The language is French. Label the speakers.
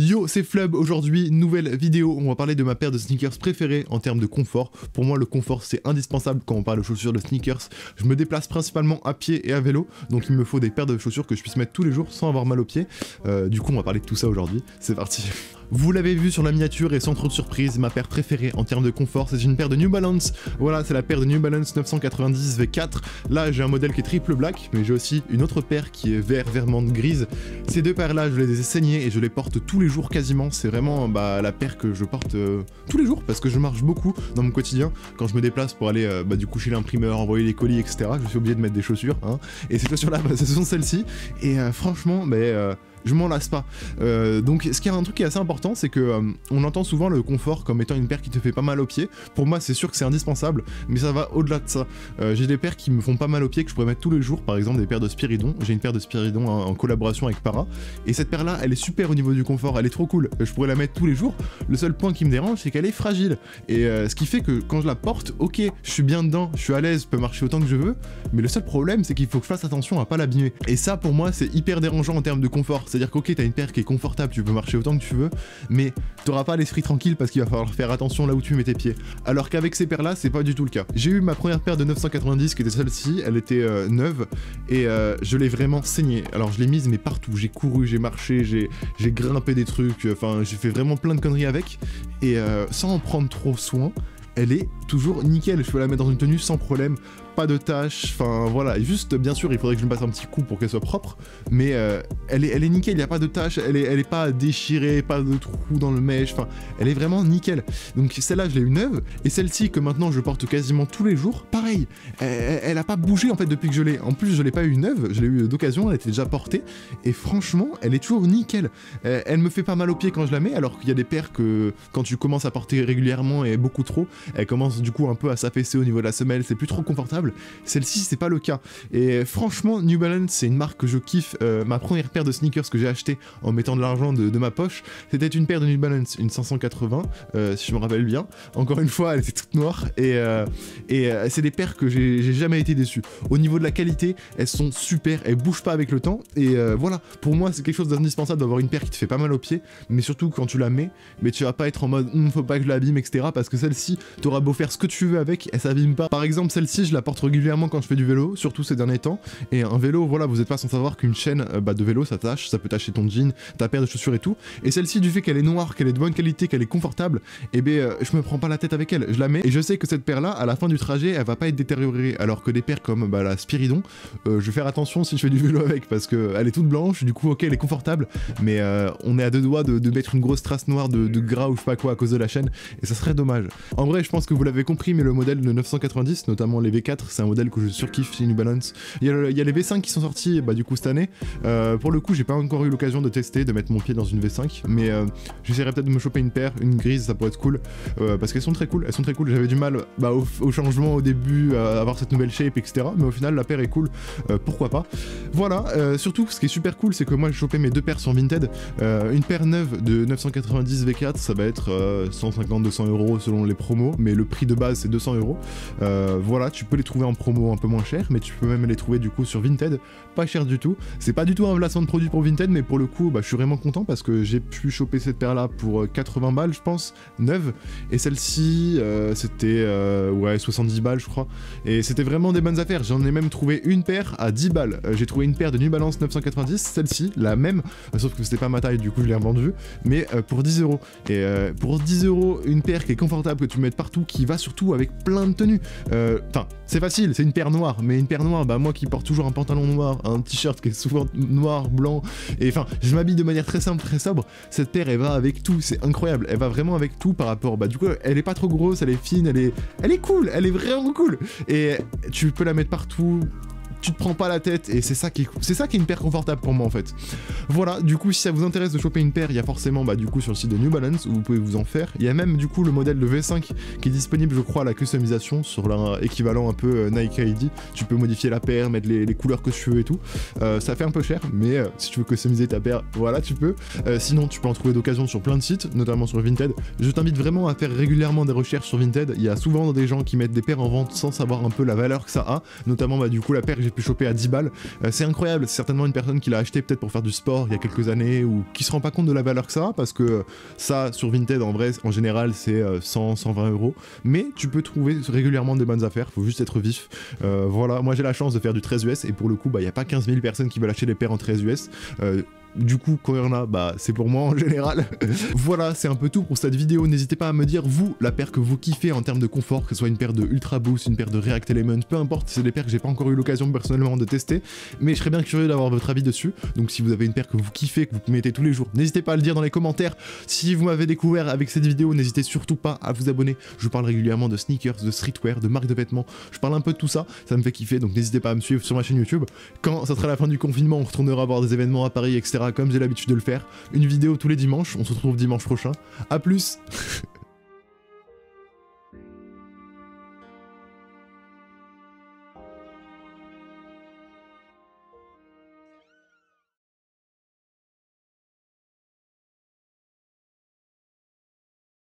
Speaker 1: Yo, c'est Flub, aujourd'hui, nouvelle vidéo, on va parler de ma paire de sneakers préférée en termes de confort. Pour moi, le confort, c'est indispensable quand on parle de chaussures de sneakers. Je me déplace principalement à pied et à vélo, donc il me faut des paires de chaussures que je puisse mettre tous les jours sans avoir mal aux pieds. Du coup, on va parler de tout ça aujourd'hui, c'est parti. Vous l'avez vu sur la miniature et sans trop de surprise, ma paire préférée en termes de confort, c'est une paire de New Balance. Voilà, c'est la paire de New Balance 990 V4. Là, j'ai un modèle qui est triple black, mais j'ai aussi une autre paire qui est vermante grise. Ces deux paires-là, je les ai saignées et je les porte tous les jours quasiment. C'est vraiment la paire que je porte tous les jours parce que je marche beaucoup dans mon quotidien. Quand je me déplace pour aller du coup chez l'imprimeur, envoyer les colis, etc., je suis obligé de mettre des chaussures. Hein. Et ces chaussures-là, ce sont celles-ci. Et franchement, je m'en lasse pas. Donc ce qui est un truc qui est assez important, c'est que on entend souvent le confort comme étant une paire qui te fait pas mal aux pieds. Pour moi, c'est sûr que c'est indispensable, mais ça va au-delà de ça. J'ai des paires qui me font pas mal aux pieds que je pourrais mettre tous les jours, par exemple des paires de Spiridon. J'ai une paire de Spiridon en collaboration avec Para, et cette paire-là, elle est super au niveau du confort, elle est trop cool. Je pourrais la mettre tous les jours. Le seul point qui me dérange, c'est qu'elle est fragile. Et ce qui fait que quand je la porte, ok, je suis bien dedans, je suis à l'aise, je peux marcher autant que je veux, mais le seul problème, c'est qu'il faut que je fasse attention à pas l'abîmer. Et ça, pour moi, c'est hyper dérangeant en termes de confort. C'est-à-dire qu'ok, t'as une paire qui est confortable, tu peux marcher autant que tu veux, mais t'auras pas l'esprit tranquille parce qu'il va falloir faire attention là où tu mets tes pieds. Alors qu'avec ces paires-là, c'est pas du tout le cas. J'ai eu ma première paire de 990 qui était celle-ci, elle était neuve, et je l'ai vraiment saignée. Alors je l'ai mise mais partout, j'ai couru, j'ai marché, j'ai grimpé des trucs, enfin j'ai fait vraiment plein de conneries avec, et sans en prendre trop soin, elle est toujours nickel, je peux la mettre dans une tenue sans problème, pas de tâches, enfin voilà, et juste bien sûr il faudrait que je me passe un petit coup pour qu'elle soit propre, mais elle est nickel, il n'y a pas de tâches, elle est pas déchirée, pas de trous dans le mèche, enfin elle est vraiment nickel. Donc celle-là je l'ai eu neuve, et celle-ci que maintenant je porte quasiment tous les jours, pareil, elle a pas bougé en fait depuis que je l'ai, en plus je l'ai pas eu neuve, je l'ai eu d'occasion, elle était déjà portée, et franchement elle est toujours nickel. Elle me fait pas mal aux pieds quand je la mets, alors qu'il y a des paires que quand tu commences à porter régulièrement et beaucoup trop, elle commence du coup un peu à s'affaisser au niveau de la semelle, c'est plus trop confortable. Celle-ci c'est pas le cas, et franchement New Balance c'est une marque que je kiffe. Ma première paire de sneakers que j'ai acheté en mettant de l'argent de ma poche, c'était une paire de New Balance, une 580 si je me rappelle bien. Encore une fois elle était toute noire, et c'est des paires que j'ai jamais été déçu. Au niveau de la qualité, elles sont super, elles bougent pas avec le temps, et voilà, pour moi c'est quelque chose d'indispensable d'avoir une paire qui te fait pas mal aux pieds, mais surtout quand tu la mets, mais tu vas pas être en mode faut pas que je l'abîme, etc., parce que celle-ci t'auras beau faire ce que tu veux avec, elle s'abîme pas. Par exemple celle-ci je la porte régulièrement quand je fais du vélo, surtout ces derniers temps, et un vélo, voilà, vous êtes pas sans savoir qu'une chaîne de vélo ça tâche, ça peut tacher ton jean, ta paire de chaussures et tout, et celle-ci du fait qu'elle est noire, qu'elle est de bonne qualité, qu'elle est confortable, et je me prends pas la tête avec elle, je la mets, et je sais que cette paire là, à la fin du trajet, elle va pas être détériorée, alors que des paires comme la Spiridon, je vais faire attention si je fais du vélo avec, parce que elle est toute blanche, du coup ok elle est confortable, mais on est à deux doigts de mettre une grosse trace noire de gras ou je sais pas quoi à cause de la chaîne, et ça serait dommage. En vrai je pense que vous l'avez compris, mais le modèle de 990, notamment les V4, c'est un modèle que je surkiffe chez New Balance. Il y a les V5 qui sont sortis du coup cette année. Pour le coup j'ai pas encore eu l'occasion de tester, de mettre mon pied dans une V5, mais j'essaierai peut-être de me choper une paire, une grise, ça pourrait être cool, parce qu'elles sont très cool, j'avais du mal au changement au début, à avoir cette nouvelle shape, etc., mais au final la paire est cool, pourquoi pas. Voilà, surtout ce qui est super cool, c'est que moi j'ai chopé mes deux paires sur Vinted. Une paire neuve de 990 V4, ça va être 150-200 € selon les promos, mais le prix de base c'est 200 €. Voilà, tu peux les trouver en promo un peu moins cher, mais tu peux même les trouver du coup sur Vinted, pas cher du tout. C'est pas du tout un placement de produit pour Vinted, mais pour le coup je suis vraiment content parce que j'ai pu choper cette paire là pour 80 balles je pense, neuve, et celle-ci c'était 70 balles je crois, et c'était vraiment des bonnes affaires. J'en ai même trouvé une paire à 10 balles, j'ai trouvé une paire de New Balance 990, celle-ci, la même, sauf que c'était pas ma taille, du coup je l'ai revendue, mais pour 10 €, et pour 10 € une paire qui est confortable, que tu mets partout, qui va surtout avec plein de tenues, enfin c'est facile, c'est une paire noire, mais une paire noire, moi qui porte toujours un pantalon noir, un t-shirt qui est souvent noir, blanc, et enfin je m'habille de manière très simple, très sobre, cette paire elle va avec tout, c'est incroyable, elle va vraiment avec tout par rapport, du coup elle est pas trop grosse, elle est fine, elle est cool, elle est vraiment cool, et tu peux la mettre partout, tu te prends pas la tête, et c'est ça qui est une paire confortable pour moi en fait. Voilà, du coup si ça vous intéresse de choper une paire, il y a forcément du coup sur le site de New Balance où vous pouvez vous en faire. Il y a même du coup le modèle de V5 qui est disponible je crois à la customisation sur l'équivalent un peu Nike ID. Tu peux modifier la paire, mettre les couleurs que tu veux et tout. Ça fait un peu cher, mais si tu veux customiser ta paire, voilà tu peux. Sinon tu peux en trouver d'occasion sur plein de sites, notamment sur Vinted. Je t'invite vraiment à faire régulièrement des recherches sur Vinted. Il y a souvent des gens qui mettent des paires en vente sans savoir un peu la valeur que ça a, notamment du coup la paire que j'ai pu choper à 10 balles. C'est incroyable, c'est certainement une personne qui l'a acheté peut-être pour faire du sport il y a quelques années, ou qui se rend pas compte de la valeur que ça a, parce que ça, sur Vinted, en vrai, en général, c'est 100, 120 euros. Mais tu peux trouver régulièrement des bonnes affaires, faut juste être vif. Voilà, moi j'ai la chance de faire du 13 US, et pour le coup, bah, y a pas 15 000 personnes qui veulent acheter des paires en 13 US. Du coup, quand il y en a, bah c'est pour moi en général. Voilà, c'est un peu tout pour cette vidéo. N'hésitez pas à me dire, vous, la paire que vous kiffez en termes de confort, que ce soit une paire de Ultra Boost, une paire de React Element, peu importe, c'est des paires que j'ai pas encore eu l'occasion personnellement de tester, mais je serais bien curieux d'avoir votre avis dessus. Donc si vous avez une paire que vous kiffez, que vous mettez tous les jours, n'hésitez pas à le dire dans les commentaires. Si vous m'avez découvert avec cette vidéo, n'hésitez surtout pas à vous abonner. Je parle régulièrement de sneakers, de streetwear, de marques de vêtements. Je parle un peu de tout ça, ça me fait kiffer, donc n'hésitez pas à me suivre sur ma chaîne YouTube. Quand ça sera la fin du confinement, on retournera voir des événements à Paris, etc. comme j'ai l'habitude de le faire. Une vidéo tous les dimanches, on se retrouve dimanche prochain. A plus.